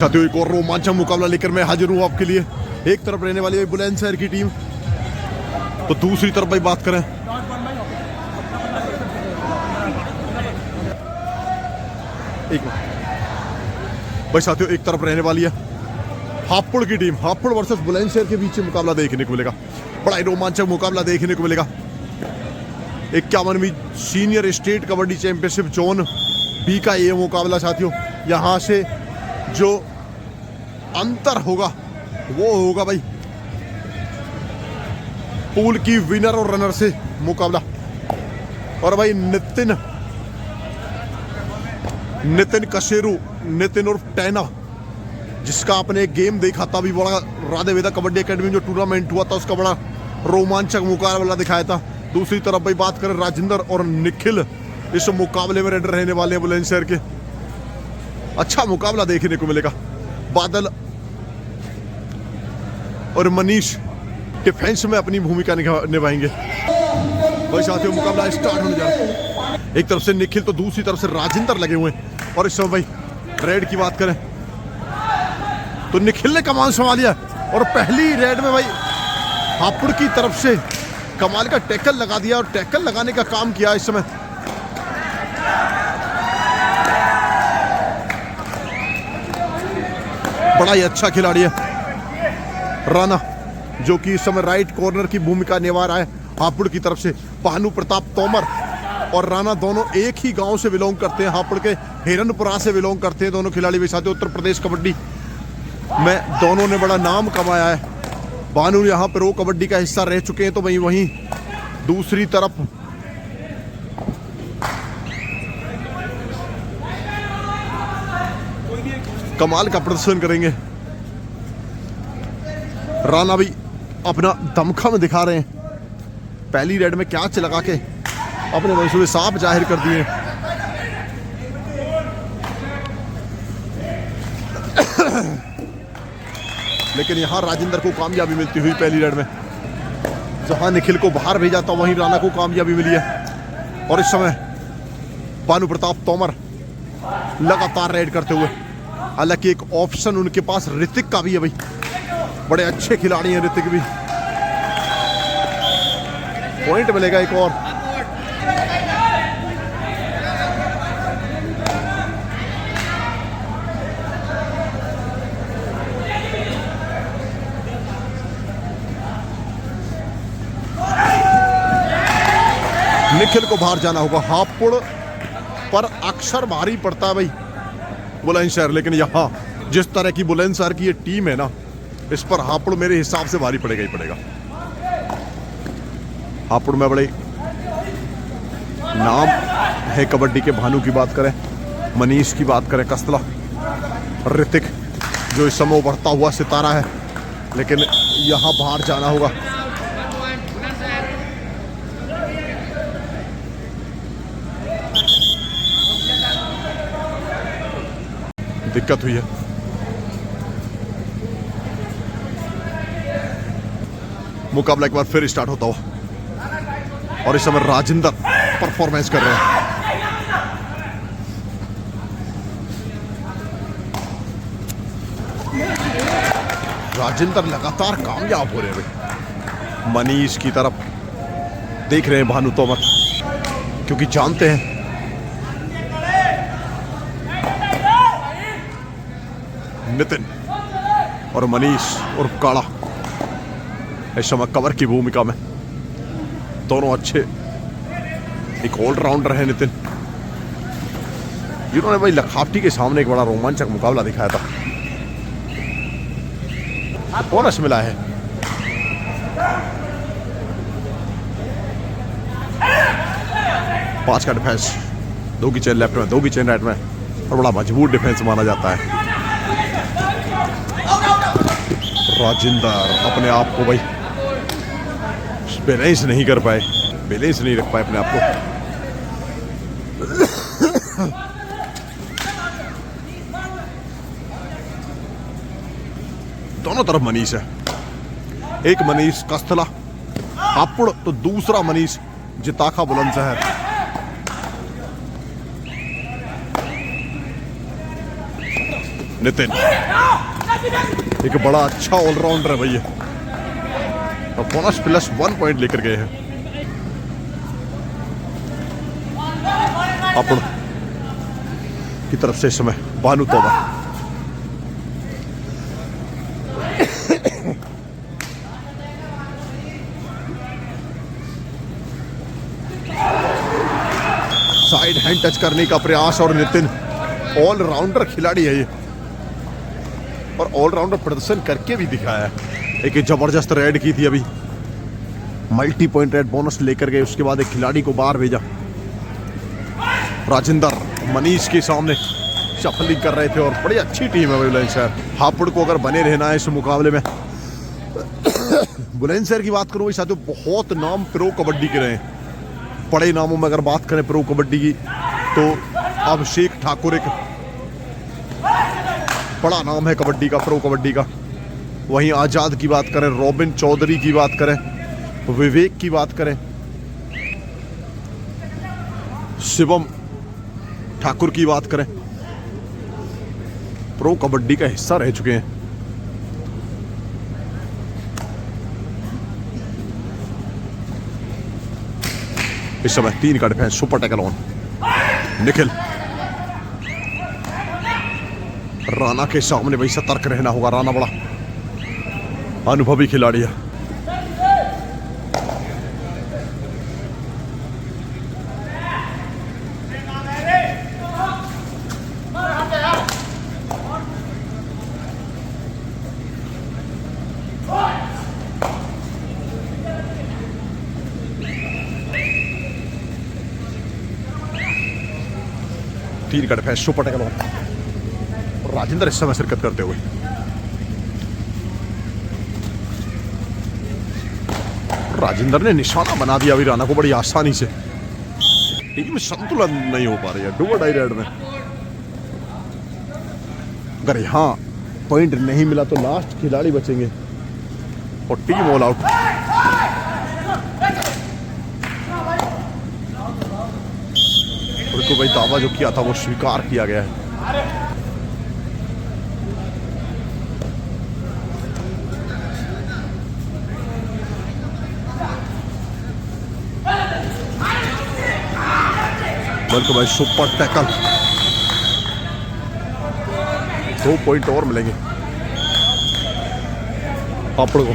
साथियों एक और रोमांचक मुकाबला लेकर मैं हाजिर हूँ आपके लिए। एक तरफ रहने वाली है बुलंदशहर की टीम, तो दूसरी तरफ भाई बात करें एक भाई साथियों एक तरफ रहने वाली है हापुड़ की टीम। हापुड़ वर्सेस बुलंदशहर के बीच मुकाबला देखने को मिलेगा। बड़ा ही रोमांचक मुकाबला देखने को मिलेगा। 51वीं senior state kabaddi championship zone B का ये मुकाबला साथियों। यहाँ से जो अंतर होगा वो होगा भाई पूल की विनर और रनर से मुकाबला। और भाई नितिन कशेरू, नितिन उर्फ टैना, जिसका आपने एक गेम देखा था अभी बड़ा राधे वेदा कबड्डी एकेडमी में जो टूर्नामेंट हुआ था, उसका बड़ा रोमांचक मुकाबला दिखाया था। दूसरी तरफ भाई बात करें राजेंद्र और निखिल, इस मुकाबले में रेडर रहने वाले हैं बुलंदशहर के। अच्छा मुकाबला देखने को मिलेगा। बादल और मनीष डिफेंस में अपनी भूमिका निभाएंगे। भाई साथियों मुकाबला स्टार्ट होने जा रहा है। एक तरफ से निखिल तो दूसरी तरफ से राजेंद्र लगे हुए हैं। और इस समय भाई रेड की बात करें तो निखिल ने कमान संभालिया और पहली रेड में भाई हापुड़ की तरफ से कमाल का टैकल लगा दिया और टैकल लगाने का काम किया इस समय। बड़ा ही अच्छा खिलाड़ी है राणा, जो कि इस समय राइट कॉर्नर की भूमिका निभा रहा है हापुड़ की तरफ से। भानु प्रताप तोमर और राणा दोनों एक ही गांव से बिलोंग करते हैं, हापुड़ के हिरनपुरा से बिलोंग करते हैं दोनों खिलाड़ी। भी साथ उत्तर प्रदेश कबड्डी में दोनों ने बड़ा नाम कमाया है। भानु यहाँ पर वो कबड्डी का हिस्सा रह चुके हैं, तो वहीं दूसरी तरफ कमाल का प्रदर्शन करेंगे राणा भी अपना दमखम दिखा रहे हैं। पहली रेड में कैच लगा के अपने मंसूबे साफ जाहिर कर दिए। लेकिन यहां राजेंद्र को कामयाबी मिलती हुई पहली रेड में, जहां निखिल को बाहर भेजा था वहीं राणा को कामयाबी मिली है। और इस समय भानु प्रताप तोमर लगातार रेड करते हुए, हालांकि एक ऑप्शन उनके पास ऋतिक का भी है। भाई बड़े अच्छे खिलाड़ी हैं ऋतिक भी। पॉइंट मिलेगा एक और। निखिल को बाहर जाना होगा। हापुड़ पर अक्सर भारी पड़ता है भाई बुलंदशहर, लेकिन यहाँ जिस तरह की बुलंदशहर की ये टीम है ना, इस पर हापुड़ मेरे हिसाब से भारी पड़ेगा ही पड़ेगा। हापुड़ में बड़े नाम है कबड्डी के। भानु की बात करें, मनीष की बात करें, कस्तला, ऋतिक जो इस समय उभरता हुआ सितारा है, लेकिन यहाँ बाहर जाना होगा। दिक्कत हुई है। मुकाबला एक बार फिर स्टार्ट होता हुआ और इस समय राजेंद्र परफॉर्मेंस कर रहे हैं। राजेंद्र लगातार कामयाब हो रहे हैं भाई। मनीष की तरफ देख रहे हैं भानु तोमर, क्योंकि जानते हैं नितिन और मनीष और काला इस समय कवर की भूमिका में दोनों अच्छे एक ऑलराउंडर है। नितिन जिन्होंने भाई लखावटी के सामने एक बड़ा रोमांचक मुकाबला दिखाया था। बोनस मिला है। पांच का डिफेंस, 2 की चेन लेफ्ट में, 2 की चेन राइट में, और बड़ा मजबूत डिफेंस माना जाता है। राजेंद्र अपने आप को भाई बैलेंस नहीं कर पाए, बैलेंस नहीं रख पाए अपने आप को। दोनों तरफ मनीष है। एक मनीष कस्तला हापुड़, तो दूसरा मनीष जिताखा बुलंदशहर। नितिन एक बड़ा अच्छा ऑलराउंडर है भैया, और बोनस +1 पॉइंट लेकर गए हैं। हापुड़ की तरफ से इस समय Bhanu Tomar. Side hand touch करने का प्रयास, और नितिन ऑलराउंडर खिलाड़ी है ये, और ऑलराउंडर प्रदर्शन करके भी दिखाया है। एक जबरदस्त रेड की थी अभी, मल्टी पॉइंट रेड बोनस लेकर गए, उसके बाद एक खिलाड़ी को बाहर भेजा। राजेंद्र मनीष के सामने शफलिंग कर रहे थे, और बड़ी अच्छी टीम है बुलंदशहर। हापुड़ को अगर बने रहना है इस मुकाबले में, बुलंदशहर की बात करूं साथियों, बहुत नाम प्रो कबड्डी के रहे हैं। बड़े नामों में अगर बात करें प्रो कबड्डी की, तो अभिषेक ठाकुर एक बड़ा नाम है कबड्डी का, प्रो कबड्डी का। वहीं आजाद की बात करें, रॉबिन चौधरी की बात करें, विवेक की बात करें, शिवम ठाकुर की बात करें, प्रो कबड्डी का हिस्सा रह चुके हैं। इस समय 3 का defence, super tackle on. Nikhil Rana के सामने भाई सतर्क रहना होगा। राणा बड़ा अनुभवी खिलाड़ी है। तीन का defence, super tackle on. Rajendra इस समय शिरकत करते हुए, राजेंद्र ने निशाना बना दिया अभी राणा को बड़ी आसानी से। टीम संतुलन नहीं हो पा रही है डू और डाई रेड में। अगर यहां पॉइंट नहीं मिला तो लास्ट खिलाड़ी बचेंगे और टीम ऑल आउट। भाई दावा जो किया था वो स्वीकार किया गया है। बल्कि भाई सुपर टैकल, 2 पॉइंट और मिलेंगे हापुड़ को।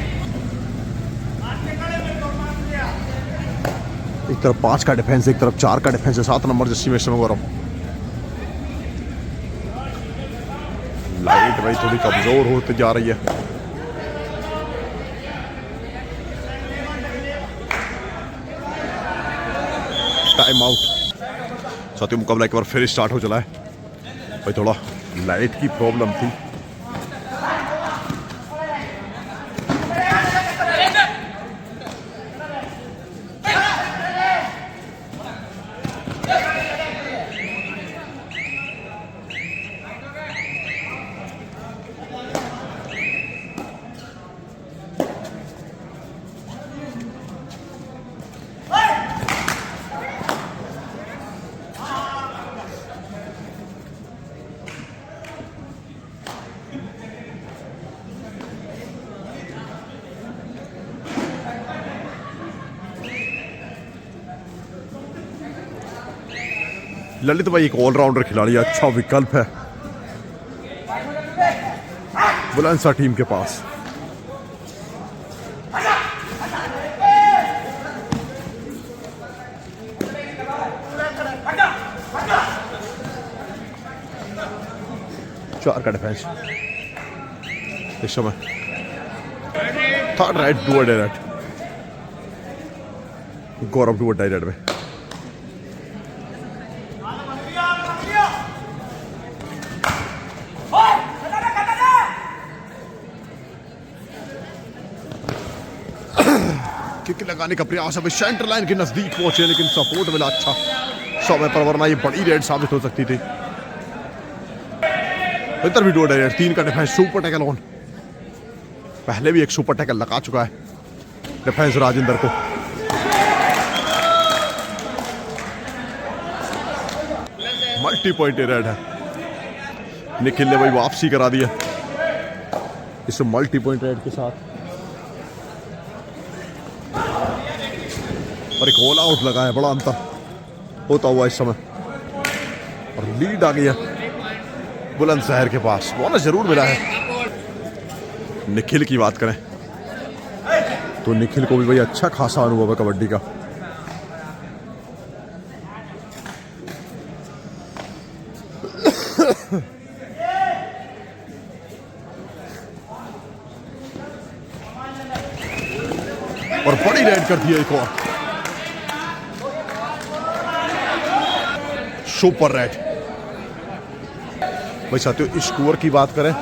एक तरफ 5 का डिफेंस, एक तरफ 4 का डिफेंस है। 7 नंबर जस्सी में इस समय गौरव। लाइट भाई थोड़ी कमजोर होती जा रही है। Time out. साथियों मुकाबला एक बार फिर स्टार्ट हो चला है। भाई थोड़ा लाइट की प्रॉब्लम थी। ललित भाई एक ऑलराउंडर खिलाड़ी, अच्छा विकल्प है बुलंदशहर टीम के पास। चार का डिफेंस इस समय। Third right do direct, Gaurav do direct में। किक लगाने का प्रयास, अब सेंटर लाइन के नजदीक पहुंचे लेकिन सपोर्ट मिला अच्छा समय पर, वरना ये बड़ी रेड साबित हो सकती थी। इधर भी डो डायरेक्ट, 3 का डिफेंस, सुपर टैकल ऑन। पहले भी एक सुपर टैकल लगा चुका है डिफेंस राजेंद्र को। मल्टी पॉइंट रेड है। निखिल ने भाई वापसी करा दिया इस मल्टी पॉइंट रेड के साथ, और एक ऑल आउट लगा है। बड़ा अंतर होता हुआ इस समय, और लीड आ गया बुलंदशहर के पास। बोनस जरूर मिला है। निखिल की बात करें तो निखिल को भी भाई अच्छा खासा अनुभव है कबड्डी का। और बड़ी रेड कर दिया एक और, सुपर रेड। भाई साथियों, स्कोर की बात करें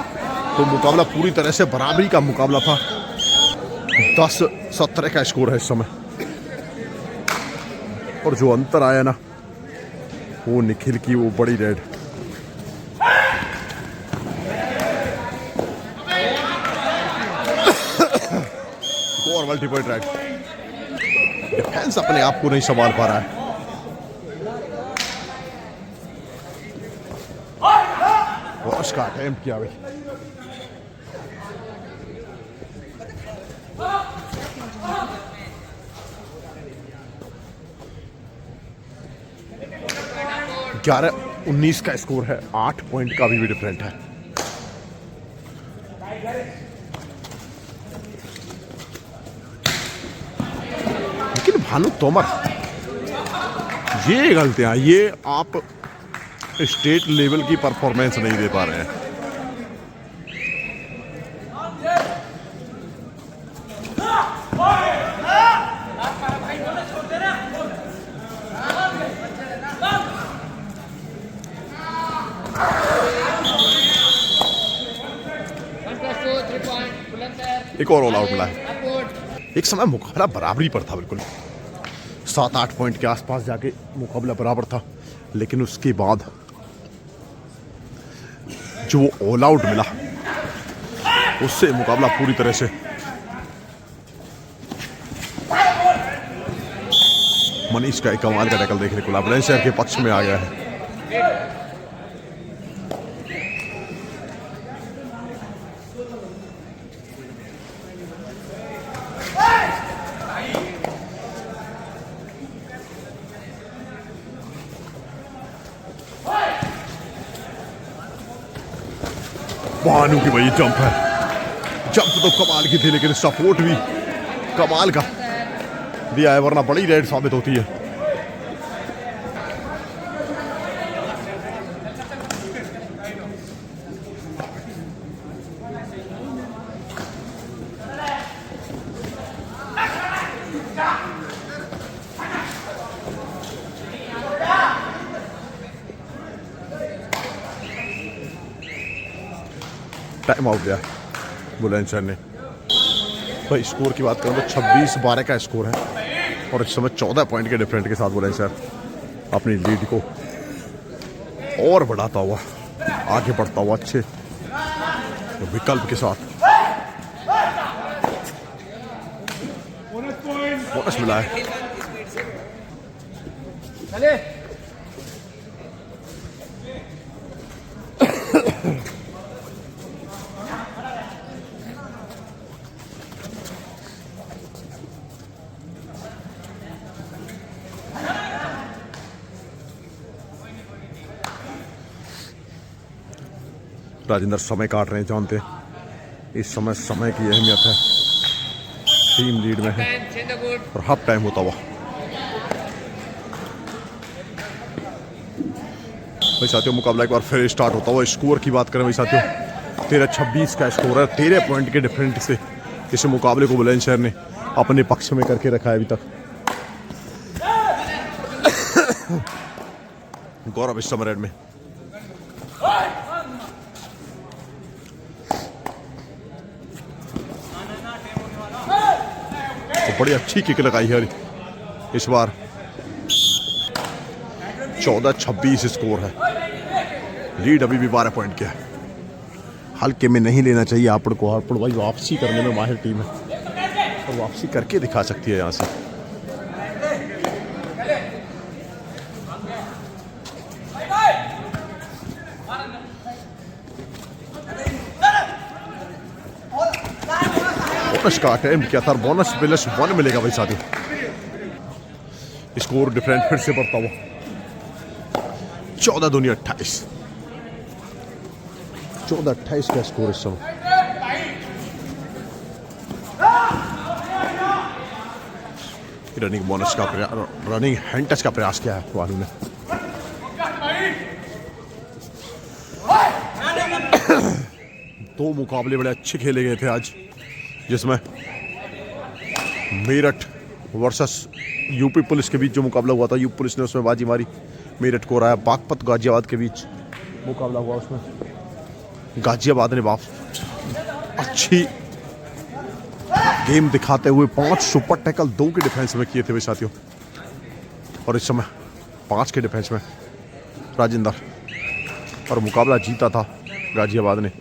तो मुकाबला पूरी तरह से बराबरी का मुकाबला था। 10-17 का स्कोर है इस समय, और जो अंतर आया ना वो निखिल की वो बड़ी रेड। और मल्टी पॉइंट रेड। डिफेंस अपने आप को नहीं संभाल पा रहा है। और उसका अटेम्प्ट किया भाई। ग्यारह 19 का स्कोर है, 8 पॉइंट का भी डिफरेंट है। लेकिन भानु तोमर, ये गलतियां, ये आप स्टेट लेवल की परफॉर्मेंस नहीं दे पा रहे हैं। एक और ऑल आउट मिला है। एक समय मुकाबला बराबरी पर था, बिल्कुल 7-8 पॉइंट के आसपास जाके मुकाबला बराबर था, लेकिन उसके बाद जो ऑल आउट मिला उससे मुकाबला पूरी तरह से मनीष का एक कमाल का टैकल देखने को बुलंदशहर के पक्ष में आ गया है। भानु की भाई जंप है, जंप तो कमाल की थी, लेकिन सपोर्ट भी कमाल का दिया है, वरना बड़ी रेड साबित होती है। टाइम आउट दिया बुलंदशहर ने। भाई स्कोर की बात करें तो 26-12 का स्कोर है, और इस समय 14 पॉइंट के डिफरेंट के साथ बुलंदशहर अपनी लीड को और बढ़ाता हुआ आगे बढ़ता हुआ अच्छे विकल्प के साथ। बोनस मिला है। राजेंद्र समय काट रहे हैं, जानते हैं इस समय समय की अहमियत है। टीम लीड में है और हाफ टाइम होता हुआ। भाई साथियों, मुकाबला एक बार फिर स्टार्ट होता हुआ। स्कोर की बात करें भाई साथियों, 13-26 का स्कोर है। 13 पॉइंट के डिफरेंट से इस मुकाबले को बुलंदशहर ने अपने पक्ष में करके रखा है अभी तक। गौरव इस समय रेड में। तो बड़ी अच्छी किक लगाई है इस बार। 14-26 स्कोर है, लीड अभी भी 12 पॉइंट के है। हल्के में नहीं लेना चाहिए हापुड़ को। हापुड़ भाई वापसी करने में माहिर टीम है और वापसी करके दिखा सकती है यहाँ से। बोनस का अटेम्प्ट किया था, बोनस +1 मिलेगा भाई साथियों। स्कोर डिफरेंट फिर से बढ़ता हुआ 14-28 14-28 का स्कोर इस समय। रनिंग बोनस का रनिंग हैंड टच का प्रयास किया है वानू ने। दो मुकाबले बड़े अच्छे खेले गए थे आज, जिसमें मेरठ वर्सेस यूपी पुलिस के बीच जो मुकाबला हुआ था, यूपी पुलिस ने उसमें बाजी मारी, मेरठ को हराया। बागपत गाजियाबाद के बीच मुकाबला हुआ, उसमें गाजियाबाद ने अच्छी गेम दिखाते हुए 5 सुपर टैकल 2 के डिफेंस में किए थे भाई साथियों। और इस समय 5 के डिफेंस में राजेंद्र, और मुकाबला जीता था गाजियाबाद ने।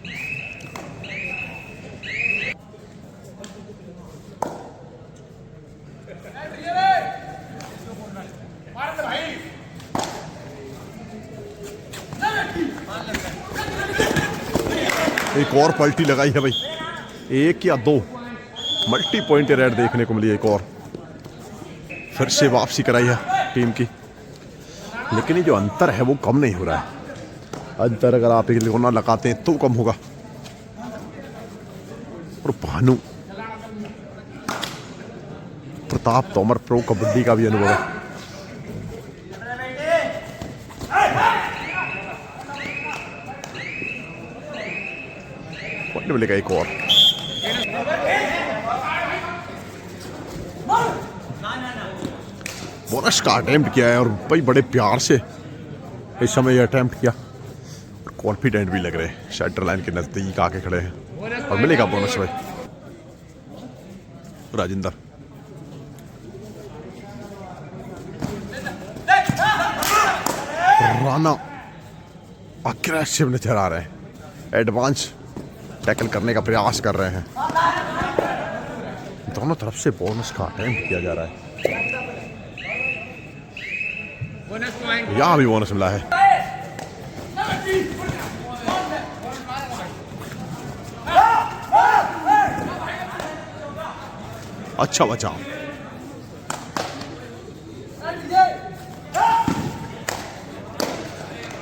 एक और पलटी लगाई है भाई, 1 या 2 मल्टी पॉइंट रेड देखने को मिली। एक और फिर से वापसी कराई है टीम की, लेकिन ये जो अंतर है वो कम नहीं हो रहा है। अंतर अगर आप एक लिगोना लगाते हैं तो कम होगा। और भानु प्रताप तोमर प्रो कबड्डी का भी अनुभव है। पॉइंट मिलेगा एक और। बोनस का अटेम्प्ट किया है और भाई बड़े प्यार से इस समय ये अटेम्प्ट किया, और कॉन्फिडेंट भी लग रहे हैं। शटर लाइन के नजदीक आके खड़े हैं और मिलेगा बोनस भाई। राजेंद्र राणा अग्रेसिव नजर आ रहे हैं, एडवांस टैकल करने का प्रयास कर रहे हैं। दोनों तरफ से बोनस का अटेम्प्ट किया जा रहा है। यहां भी बोनस मिला है। अच्छा बचाव।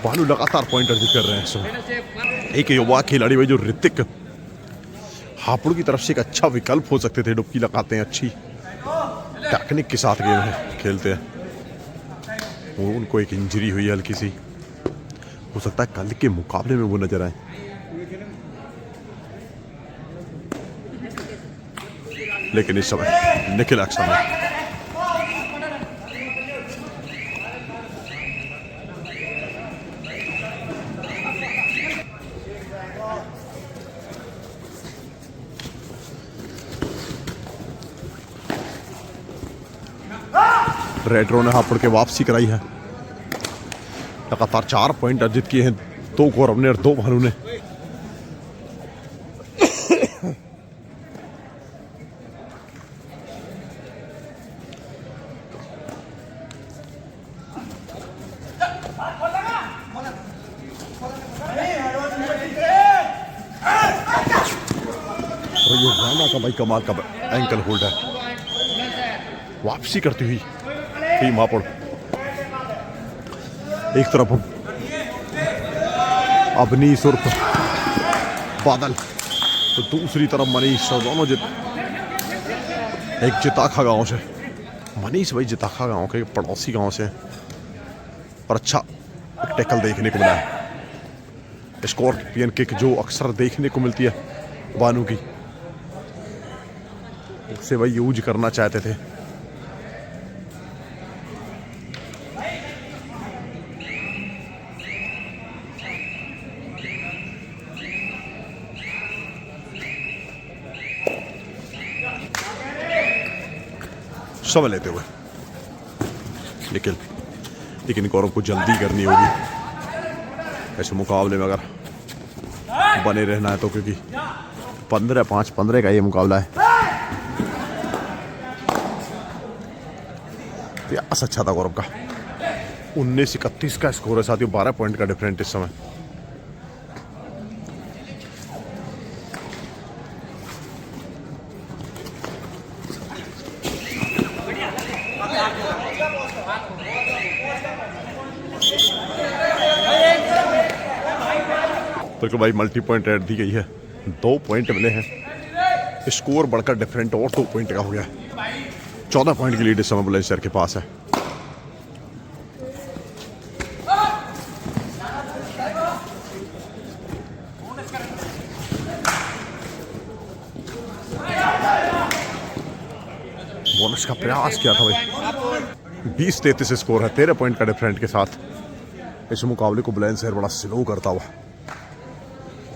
भानु लगातार पॉइंट अर्जित कर रहे हैं। एक युवा खिलाड़ी भाई जो ऋतिक हापुड़ की तरफ से एक अच्छा विकल्प हो सकते थे। डुबकी लगाते हैं, अच्छी टेक्निक के साथ गेम है, खेलते हैं। उनको एक इंजरी हुई है हल्की सी, हो सकता है कल के मुकाबले में वो नजर आए। लेकिन इस समय निखिल एक्शन में रेड्रो ने हापुड़ के वापसी कराई है। लगातार 4 पॉइंट अर्जित किए हैं, 2 गौरव ने और 2 भानु ने। और ये राणा का भाई कमाल का एंकल होल्ड है। वापसी करती हुई टीम हापुड़, एक तरफ अवनीश उर्फ बादल तो दूसरी तरफ मनीष, दोनों एक जिताखा गांव से। मनीष भाई जिताखा गांव के पड़ोसी गांव से, और अच्छा टैकल देखने को मिला है। स्कॉर्पियन किक जो अक्सर देखने को मिलती है बानू की, उससे भाई यूज करना चाहते थे। समय लेते हुए, लेकिन गौरव को जल्दी करनी होगी ऐसे मुकाबले में अगर बने रहना है तो, क्योंकि 15-5-15 का ये मुकाबला है। प्रयास अच्छा था गौरव का। 19-31 का स्कोर है साथियों, 12 पॉइंट का डिफरेंट इस समय। बिल्कुल भाई, मल्टी पॉइंट रेड दी गई है, 2 पॉइंट मिले हैं, स्कोर बढ़कर डिफरेंट और 2 पॉइंट का हो गया। 14 पॉइंट की लीड इस समय बुलंदशहर के पास है। बोनस का प्रयास किया था भाई। 20-33 स्कोर है, 13 पॉइंट का डिफरेंट के साथ इस मुकाबले को बुलंदशहर बड़ा स्लो करता हुआ,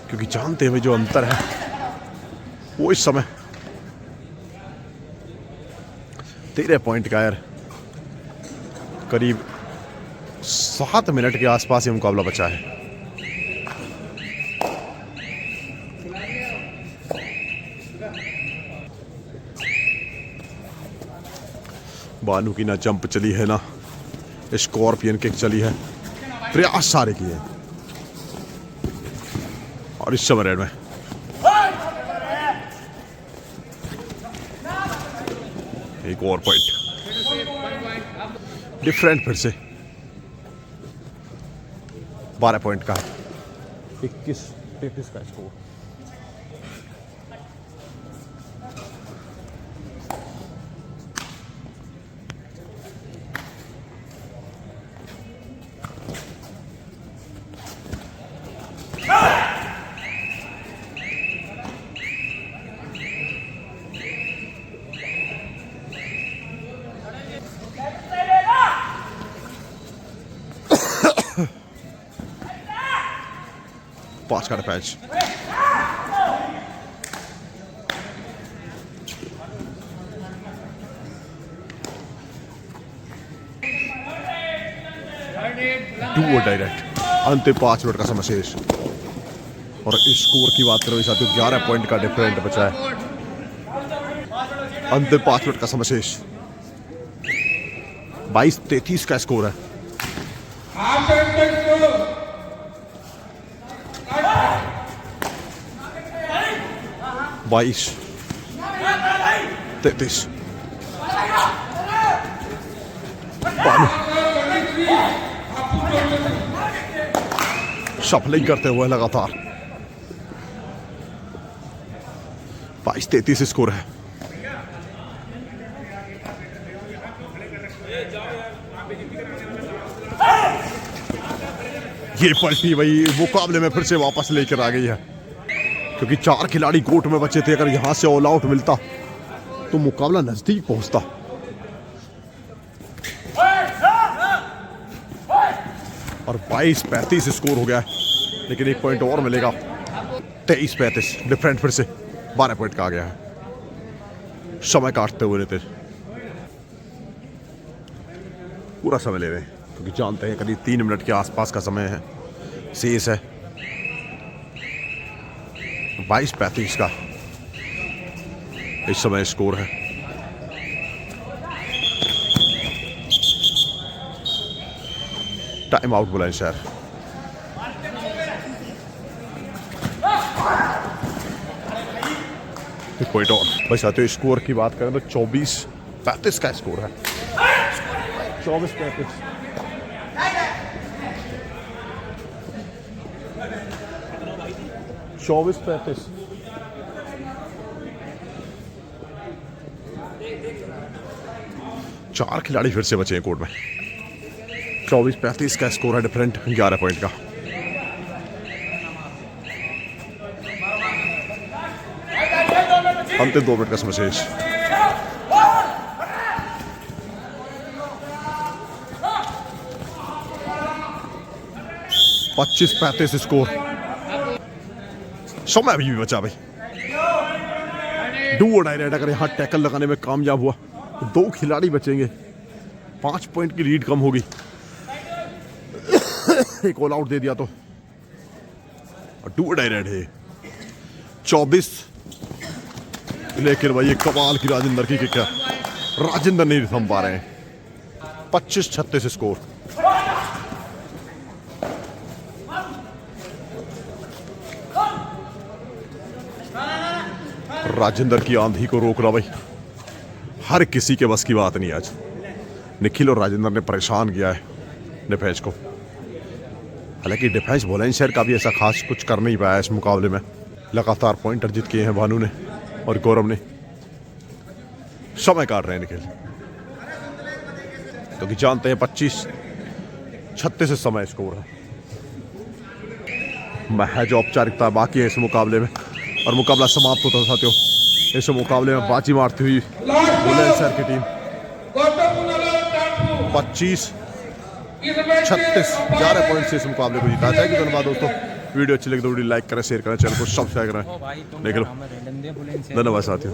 क्योंकि जानते हुए जो अंतर है वो इस समय 13 पॉइंट का है। करीब 7 मिनट के आसपास ये मुकाबला बचा है। बानू की ना जंप चली है ना स्कॉर्पियन किक चली है, प्रयास सारे किए और इस समय रेड में एक और पॉइंट डिफरेंट फिर से 12 पॉइंट का है, 21-33 का स्कोर। पांच का पैच डू डायरेक्ट अंतिम 5 मिनट का समय शेष और स्कोर की बात करो साथियों, 11 पॉइंट का डिफरेंट बचा है। अंतिम 5 मिनट का समय शेष, 22-33 का स्कोर है। बाईस 33 शफलिंग करते हुए लगातार 22-33 स्कोर है। ये पलटी भाई मुकाबले में फिर से वापस लेकर आ गई है, क्योंकि 4 खिलाड़ी कोर्ट में बचे थे। अगर यहां से ऑल आउट मिलता तो मुकाबला नजदीक पहुंचता। और 22-35 स्कोर हो गया है, लेकिन 1 पॉइंट और मिलेगा। 23-35 डिफरेंट फिर से 12 पॉइंट का आ गया है। समय काटते हुए रहते पूरा समय ले रहे हैं, क्योंकि जानते हैं करीब 3 मिनट के आसपास का समय है शेष है। 22-35 का इस समय स्कोर है। Time out Bulandshahr. पॉइंट और भाई साथियों, स्कोर की बात करें तो 24-35 का स्कोर है। 24-35 24-35 4 खिलाड़ी फिर से बचे हैं कोर्ट में। 24-35 का स्कोर है डिफरेंट 11 पॉइंट का। अंतिम 2 मिनट का समय शेष। पच्चीस 35 स्कोर। समय अभी भी बचा भाई। डू और डायरेक्ट अगर यहां टैकल लगाने में कामयाब हुआ तो 2 खिलाड़ी बचेंगे, 5 पॉइंट की लीड कम होगी। एक ऑल आउट दे दिया तो डू और डायरेक्ट है 24। लेकिन भाई ये कमाल की राजेंद्र की किक है, राजेंद्र नहीं थम पा रहे हैं। 25-36 स्कोर। राजेंद्र की आंधी को रोक रहा भाई, हर किसी के बस की बात नहीं। आज निखिल और राजेंद्र ने परेशान किया है निफेज को। हालांकि डिफेंस बुलंदशहर का भी ऐसा खास कुछ कर नहीं पाया इस मुकाबले में। लगातार पॉइंट अर्जित किए हैं भानु ने और गौरव ने। समय काट रहे हैं निखिल, क्योंकि जानते हैं 25-36 से समय स्कोर है। महज औपचारिकता बाकी है इस मुकाबले में और मुकाबला समाप्त होता था। साथियों, इस मुकाबले में बाजी मारती हुई बुलंदशहर की टीम 25-36 11 पॉइंट से इस मुकाबले को जीता जाएगी। धन्यवाद दोस्तों, वीडियो अच्छी लगी तो वीडियो लाइक करें, शेयर करें, चैनल को सब्सक्राइब करें। देख लो, धन्यवाद साथियों।